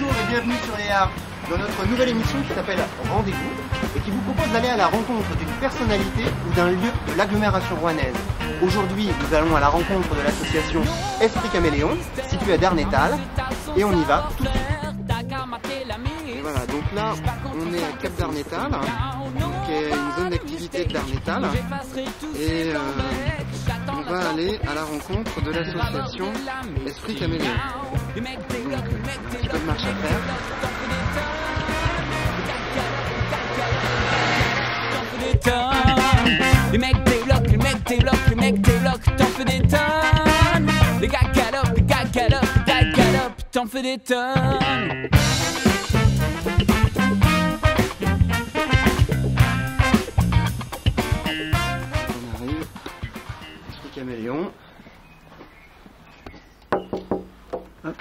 Bonjour et bienvenue sur Léa dans notre nouvelle émission qui s'appelle Rendez-vous et qui vous propose d'aller à la rencontre d'une personnalité ou d'un lieu de l'agglomération rouennaise. Aujourd'hui, nous allons à la rencontre de l'association Esprit Caméléon, située à Darnétal, et on y va tout de suite. Et voilà, donc là, on est à Cap Darnétal, qui est une zone d'activité de Darnétal, et on va aller à la rencontre de l'association Esprit Caméléon. Donc, un petit peu de marche à faire. Les mecs débloquent, les mecs débloquent, les mecs débloquent, t'en fais des tonnes. Les gars galopent, les gars galopent, les gars galopent, t'en fais des tonnes. On arrive, Esprit Caméléon. Hop.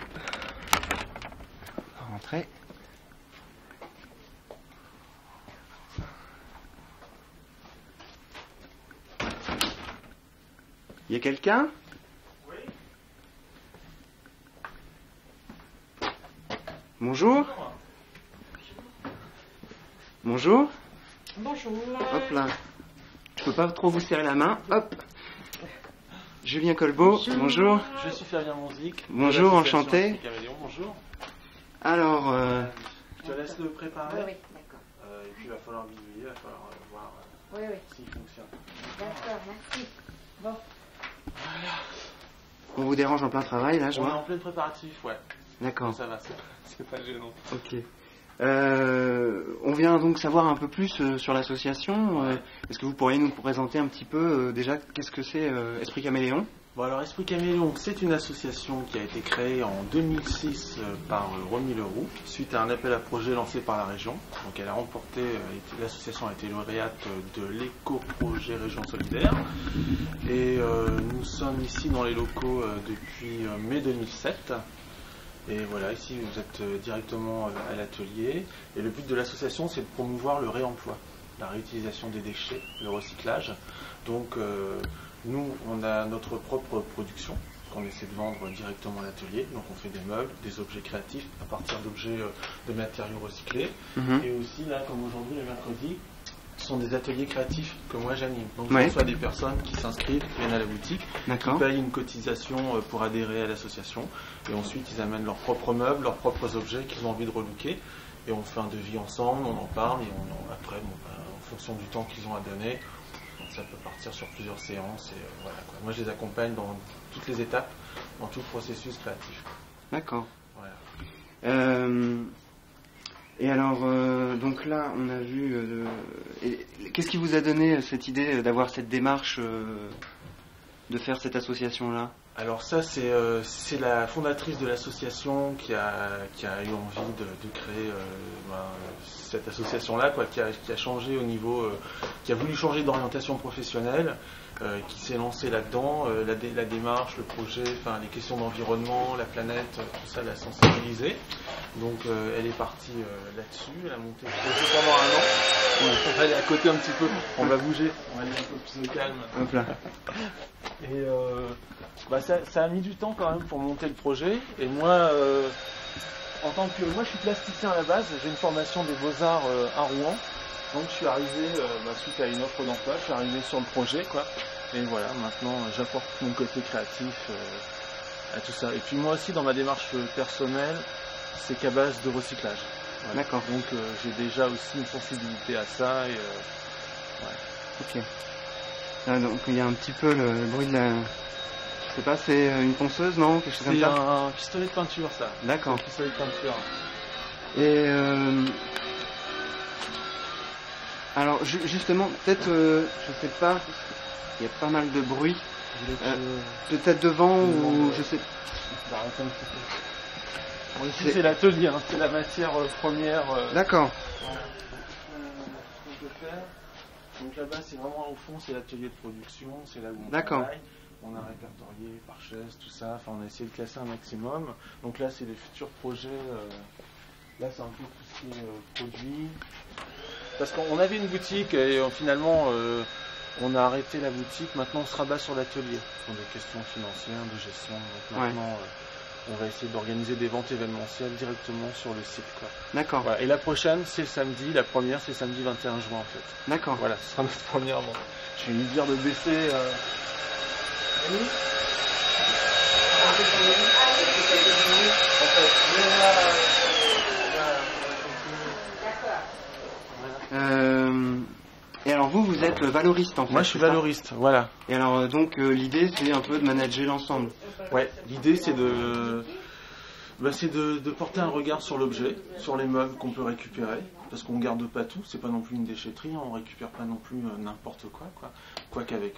On va rentrer. Il y a quelqu'un? Oui. Bonjour. Bonjour. Bonjour. Hop là. Je peux pas trop vous serrer la main. Hop. Julien Colbeau. Bonjour. Je suis Fabien Monzic. Bonjour, enchanté. Bonjour. Alors, Je te laisse le préparer. Oui, d'accord. Et puis il va falloir visualiser, il va falloir voir Oui, s'il fonctionne. d'accord, merci. Bon. on vous dérange en plein travail là, je On est vois. en plein préparatif, ouais. D'accord. Ça va, c'est pas gênant. Ok. On vient donc savoir un peu plus sur l'association. Est-ce que vous pourriez nous présenter un petit peu déjà qu'est-ce que c'est Esprit Caméléon? Bon, alors Esprit Caméléon, c'est une association qui a été créée en 2006 par Romy Leroux, suite à un appel à projet lancé par la région. Donc elle a remporté, l'association a été lauréate de l'éco-projet Région Solidaire. Et nous sommes ici dans les locaux depuis mai 2007. Et voilà, ici vous êtes directement à l'atelier. Et le but de l'association, c'est de promouvoir le réemploi, la réutilisation des déchets, le recyclage. Donc nous, on a notre propre production qu'on essaie de vendre directement à l'atelier. Donc on fait des meubles, des objets créatifs à partir d'objets de matériaux recyclés. Et aussi, là, comme aujourd'hui, le mercredi, ce sont des ateliers créatifs que moi j'anime. Donc je reçois des personnes qui s'inscrivent, qui viennent à la boutique, qui payent une cotisation pour adhérer à l'association. Et ensuite, ils amènent leurs propres meubles, leurs propres objets qu'ils ont envie de relooker. Et on fait un devis ensemble, on en parle. Et après, en fonction du temps qu'ils ont à donner, ça peut partir sur plusieurs séances. Et voilà, quoi. Moi, je les accompagne dans toutes les étapes, dans tout le processus créatif. D'accord. Voilà. Et alors, donc là, on a vu... qu'est-ce qui vous a donné cette idée d'avoir cette démarche, de faire cette association-là? Alors ça, c'est la fondatrice de l'association qui a eu envie de créer cette association-là, quoi, qui a changé au niveau... qui a voulu changer d'orientation professionnelle, qui s'est lancé là-dedans, la démarche, le projet, enfin les questions d'environnement, la planète, tout ça, l'a sensibilisé. Donc elle est partie là-dessus, elle a monté le projet pendant un an. On va aller à côté un petit peu, on va bouger, on va aller un peu plus au calme. Hop là. Et ça a mis du temps quand même pour monter le projet. Et moi, moi je suis plasticien à la base, j'ai une formation des Beaux-Arts à Rouen. Donc je suis arrivé, suite à une offre d'emploi, je suis arrivé sur le projet, quoi. Et voilà, maintenant j'apporte mon côté créatif à tout ça. Et puis moi aussi, dans ma démarche personnelle, c'est qu'à base de recyclage. Voilà. D'accord. Donc j'ai déjà aussi une sensibilité à ça. Et, Ok. Ah, donc il y a un petit peu le bruit de la... Je sais pas, c'est une ponceuse, non? Quelque chose comme ça? C'est un pistolet de peinture, ça. D'accord. Un pistolet de peinture. Et alors justement, peut-être, je sais pas, il y a pas mal de bruit. Peut-être devant ou je sais. Arrêtez un petit peu. Bon, ici c'est l'atelier, hein, c'est la matière première. D'accord. qu'on peut faire. Donc là-bas, c'est vraiment au fond, c'est l'atelier de production, c'est là où on D'accord. travaille. On a répertorié par chaise, tout ça. Enfin, on a essayé de classer un maximum. Donc là, c'est les futurs projets. Là, c'est un peu tout ce qui est produit. Parce qu'on avait une boutique et finalement, on a arrêté la boutique. Maintenant, on se rabat sur l'atelier pour des questions financières, de gestion. Donc maintenant, on va essayer d'organiser des ventes événementielles directement sur le site, quoi. D'accord. Voilà. Et la prochaine, c'est le samedi. La première, c'est samedi 21 juin, en fait. D'accord. Voilà, ce sera notre première vente. Je vais lui dire de baisser. Et alors vous êtes valoriste en fait. Moi, je suis valoriste, voilà. Et alors donc l'idée c'est un peu de manager l'ensemble. Ouais, l'idée c'est de porter un regard sur l'objet, sur les meubles qu'on peut récupérer, parce qu'on ne garde pas tout, c'est pas non plus une déchetterie, on récupère pas non plus n'importe quoi. Quoiqu'avec,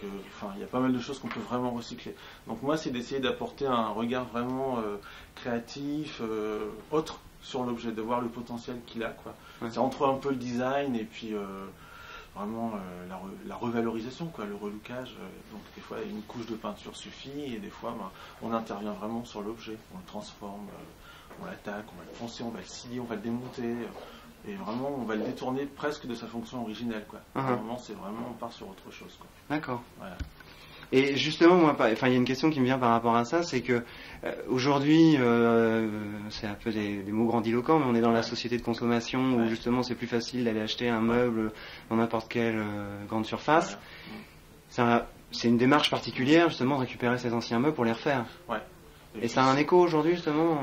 il y a pas mal de choses qu'on peut vraiment recycler. Donc moi, c'est d'essayer d'apporter un regard vraiment créatif, autre sur l'objet, de voir le potentiel qu'il a, quoi. Ouais. C'est entre un peu le design et puis vraiment la revalorisation, quoi, le relookage. Donc des fois, une couche de peinture suffit et des fois, on intervient vraiment sur l'objet, on le transforme, on l'attaque, on va le poncer, on va le scier, on va le démonter. Et vraiment, on va le détourner presque de sa fonction originelle, quoi. Vraiment, on part sur autre chose, quoi. D'accord. Voilà. Et justement, moi, il y a une question qui me vient par rapport à ça, c'est que aujourd'hui, c'est un peu des mots grandiloquents, mais on est dans la société de consommation où justement c'est plus facile d'aller acheter un meuble dans n'importe quelle grande surface. Voilà. C'est une démarche particulière justement de récupérer ces anciens meubles pour les refaire. Ouais. Et ça a un écho aujourd'hui justement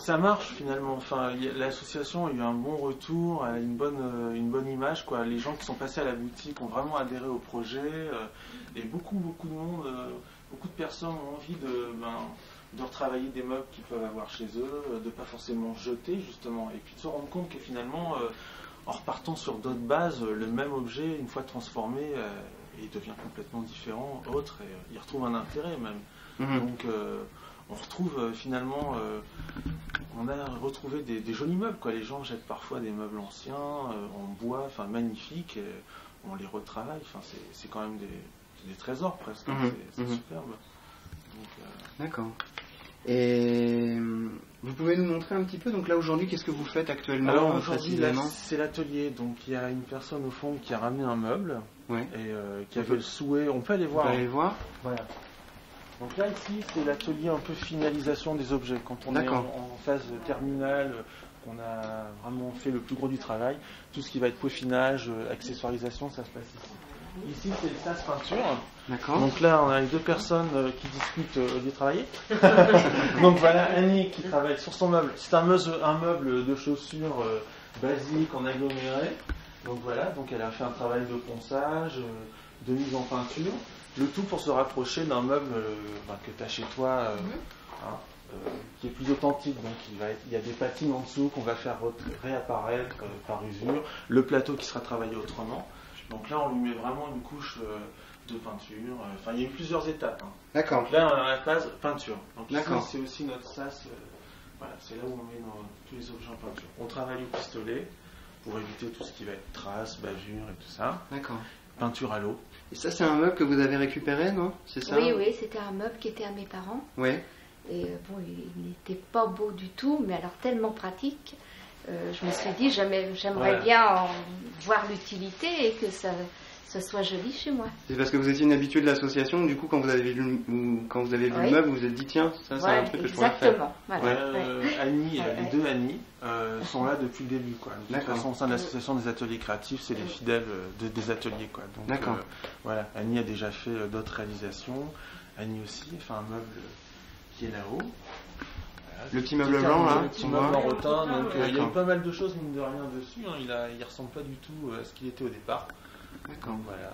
Ça marche finalement. Enfin, l'association a eu un bon retour, a une bonne image, quoi. Les gens qui sont passés à la boutique ont vraiment adhéré au projet et beaucoup de monde, beaucoup de personnes ont envie de retravailler des meubles qu'ils peuvent avoir chez eux, de pas forcément jeter justement, et puis de se rendre compte que finalement, en repartant sur d'autres bases, le même objet, une fois transformé, il devient complètement différent, autre, et il retrouve un intérêt même. Donc on retrouve finalement, on a retrouvé des jolis meubles, quoi. Les gens jettent parfois des meubles anciens en bois, enfin magnifiques, et on les retravaille. Enfin, c'est quand même des trésors presque. C'est superbe. D'accord. Et vous pouvez nous montrer un petit peu, donc là aujourd'hui, qu'est-ce que vous faites actuellement? Alors aujourd'hui, là, c'est l'atelier. Donc il y a une personne au fond qui a ramené un meuble et qui avait le souhait. On peut aller voir. On peut aller voir. Voilà. Donc là, ici, c'est l'atelier un peu finalisation des objets. Quand on est en phase terminale, qu'on a vraiment fait le plus gros du travail, tout ce qui va être peaufinage, accessoirisation, ça se passe ici. Ici, c'est le sas peinture. D'accord. Donc là, on a les deux personnes qui discutent au lieu de travailler. Donc voilà, Annie qui travaille sur son meuble. C'est un meuble de chaussures basique en aggloméré. Donc voilà, donc elle a fait un travail de ponçage, de mise en peinture. Le tout pour se rapprocher d'un meuble que tu as chez toi, qui est plus authentique. Donc il y a des patines en dessous qu'on va faire réapparaître par usure. Le plateau qui sera travaillé autrement. Donc là, on lui met vraiment une couche de peinture. Enfin, il y a eu plusieurs étapes. D'accord. Donc là, on est dans la phase peinture. Donc ici, D'accord. c'est aussi notre sas. Voilà, c'est là où on met tous les objets en peinture. On travaille au pistolet pour éviter tout ce qui va être traces, bavures et tout ça. D'accord. Peinture à l'eau. Et ça, c'est un meuble que vous avez récupéré, non? C'est ça? Oui, c'était un meuble qui était à mes parents. Oui. Et bon, il n'était pas beau du tout, mais alors tellement pratique. Je me suis dit, j'aimerais bien en voir l'utilité et que ça soit joli chez moi. C'est parce que vous étiez une habituée de l'association, du coup, quand vous avez vu le meuble, vous vous êtes dit, tiens, ça, c'est un truc que je pourrais faire. Exactement. Voilà. Annie, les deux Annie sont là depuis le début, quoi. De toute façon, au sein de l'association des ateliers créatifs, c'est les fidèles des ateliers, quoi. Donc, d'accord. Voilà, Annie a déjà fait d'autres réalisations. Annie aussi, enfin un meuble qui est là-haut. Voilà, le petit meuble blanc, là. Le petit meuble en rotin. Donc il y a eu pas mal de choses, mine de rien, dessus. Hein. Il ressemble pas du tout à ce qu'il était au départ. D'accord. Donc voilà.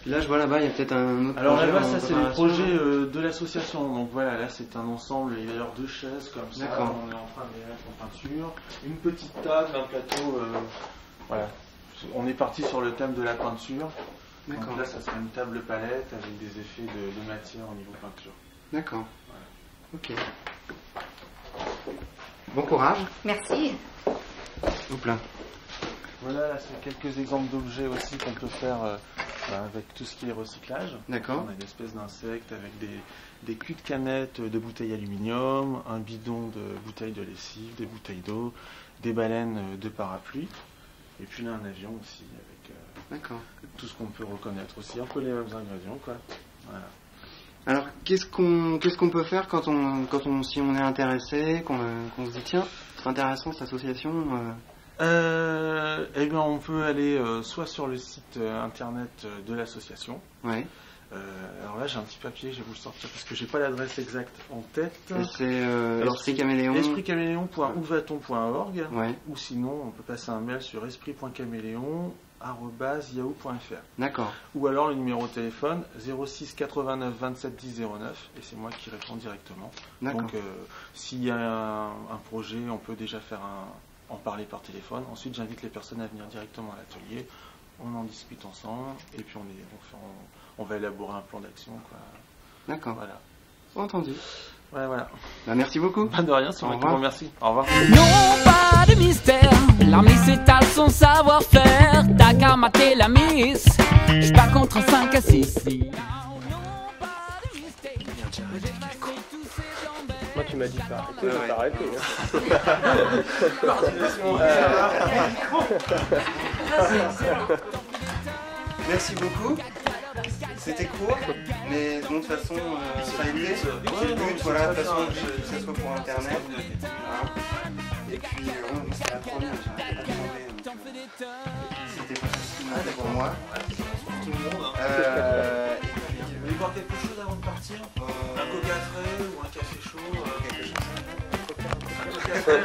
Là, je vois là-bas, il y a peut-être un autre alors projet. Alors là-bas, ça c'est le projet de l'association. Donc voilà, là c'est un ensemble, il va y avoir 2 chaises comme ça. D'accord. On est en train de les mettre en peinture. Une petite table, un plateau. Voilà. On est parti sur le thème de la peinture. D'accord. Donc là, ça sera une table palette avec des effets de matière au niveau peinture. D'accord. Voilà. Ok. Bon courage. Merci. Hop là. Voilà, là, c'est quelques exemples d'objets aussi qu'on peut faire avec tout ce qui est recyclage. D'accord. On a des espèces d'insectes avec des culs de canettes de bouteilles aluminium, un bidon de bouteilles de lessive, des bouteilles d'eau, des baleines de parapluie. Et puis là, un avion aussi avec tout ce qu'on peut reconnaître aussi. Un peu les mêmes ingrédients, quoi. Voilà. Alors, qu'est-ce qu'on peut faire si on est intéressé, qu'on se dit tiens, c'est intéressant cette association Eh bien, on peut aller soit sur le site internet de l'association. Ouais. Alors là, j'ai un petit papier, je vais vous le sortir parce que j'ai pas l'adresse exacte en tête. C'est Esprit Caméléon. Espritcaméléon.ouvaton.org. Ouais. Ou sinon, on peut passer un mail sur esprit.caméléon@yahoo.fr. D'accord. Ou alors le numéro de téléphone 06 89 27 10 09 et c'est moi qui réponds directement. D'accord. Donc, s'il y a un projet, on peut déjà en parler par téléphone. Ensuite, j'invite les personnes à venir directement à l'atelier. On en discute ensemble et puis on va élaborer un plan d'action. D'accord. Voilà. Entendu. Ouais, voilà. Bah, merci beaucoup. Pas de rien, c'est moi qui vous remercie. Au revoir. Non, pas de mystère. La miss étale son savoir-faire. T'as qu'à mater la miss. J'suis pas contre un 5 à 6. Moi, tu m'as dit ça. Écoute, Ouais. t'as arrêté. Merci beaucoup. C'était court, mais de toute façon, ça a été. C'est le but, voilà, de toute façon, que ce soit pour internet. Voilà. Et puis, c'est la première, j'arrête pas de demander. C'était pas facile pour moi. Tout le monde. Et puis, Vous voulez boire quelque chose avant de partir? Un coca frais ou un café chaud? quelque chose. Un coca frais.